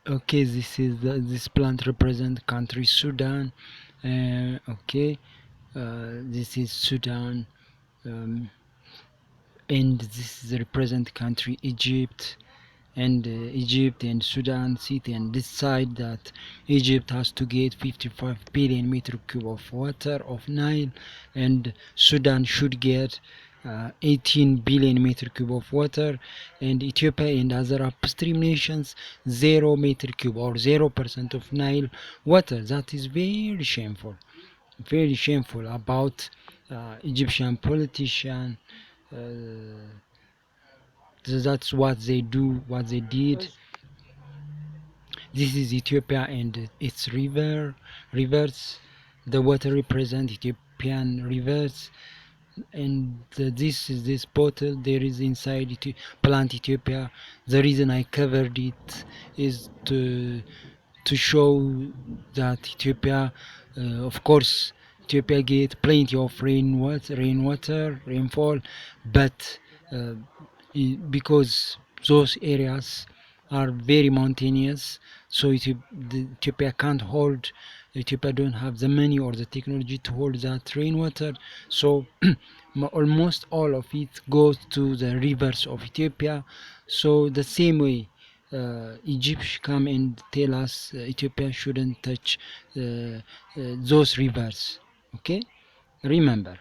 Okay, this plant represent country Sudan. Okay, this is Sudan, um, and this is represent country Egypt. And Egypt and Sudan city and decide that Egypt has to get 55 billion meter cube of water of Nile, and Sudan should get 18 billion meter cube of water, and Ethiopia and other upstream nations 0 meter cube or 0% of Nile water. That is very shameful about Egyptian politician. Uh, that's what they do, what they did. This is Ethiopia and its rivers. The water represent Ethiopian rivers, and this bottle there is inside plant Ethiopia. The reason I covered it is to show that Ethiopia, of course, Ethiopia get plenty of rainfall, but uh, because those areas are very mountainous, so Ethiopia can't hold. Ethiopia don't have the money or the technology to hold that rainwater, so almost all of it goes to the rivers of Ethiopia. So the same way Egypt come and tell us Ethiopia shouldn't touch those rivers. Okay, remember,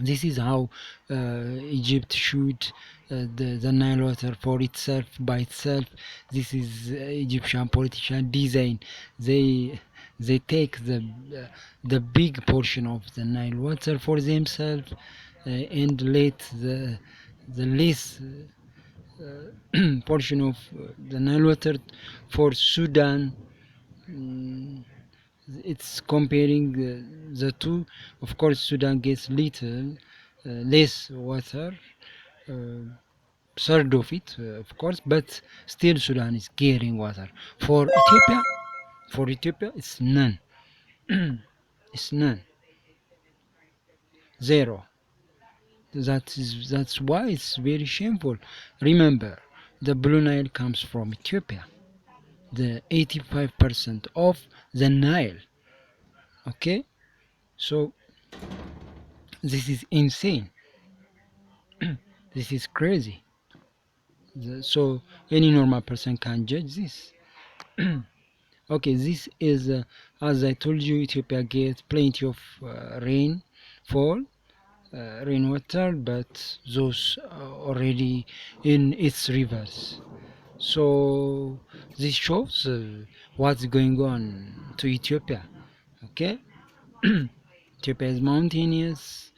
this is how Egypt should the Nile water for itself by itself. This is Egyptian politician design. They take the big portion of the Nile water for themselves and let the less portion of the Nile water for Sudan. Mm, it's comparing the two. Of course, Sudan gets less water, uh, third of it, of course, but still Sudan is getting water. For Ethiopia, it's none. It's none, zero. That's why it's very shameful. Remember, the Blue Nile comes from Ethiopia. The 85% of the Nile. Okay, so this is insane. This is crazy. So any normal person can judge this. Okay, this is as I told you, Ethiopia gets plenty of rainfall, rainwater, but those already in its rivers. So this shows what's going on to Ethiopia. Okay, Ethiopia is mountainous.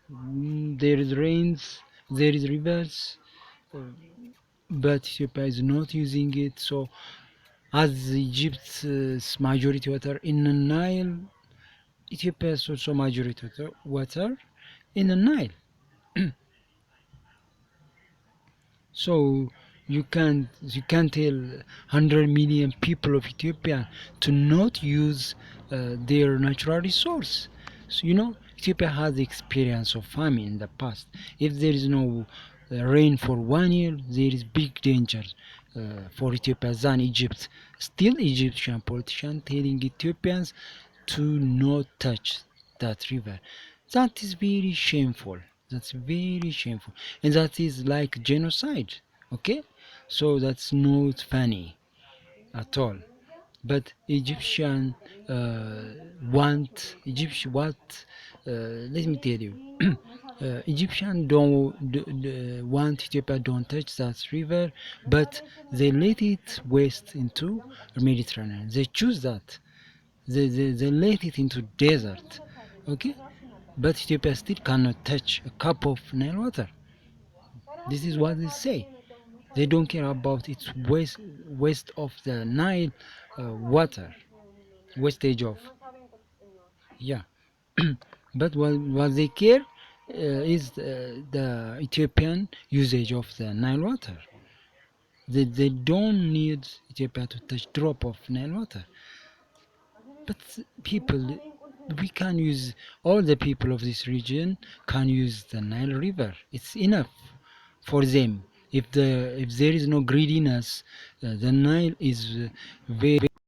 There is rains, there is rivers, uh, but Ethiopia is not using it. So as Egypt's majority water in the Nile, Ethiopia is also majority water in the Nile. So you can tell 100 million people of Ethiopia to not use their natural resource. So Ethiopia has experience of famine in the past. If there is no rain for 1 year, there is big danger for Ethiopia than Egypt. Still, Egyptian politicians telling Ethiopians to not touch that river. That is very shameful. That's very shameful. And that is like genocide. Okay? So that's not funny at all. But Egyptian want Egyptian what? Let me tell you, Egyptian don't want Ethiopia don't touch that river, but they let it west into Mediterranean. They choose that. They let it into desert. Okay, but Ethiopia still cannot touch a cup of Nile water. This is what they say. They don't care about its west of the Nile water, wastage of. Yeah, but what they care is the Ethiopian usage of the Nile water. They don't need Ethiopia to touch drop of Nile water. But people, we can use, all the people of this region can use the Nile River. It's enough for them. If there is no greediness, the Nile is very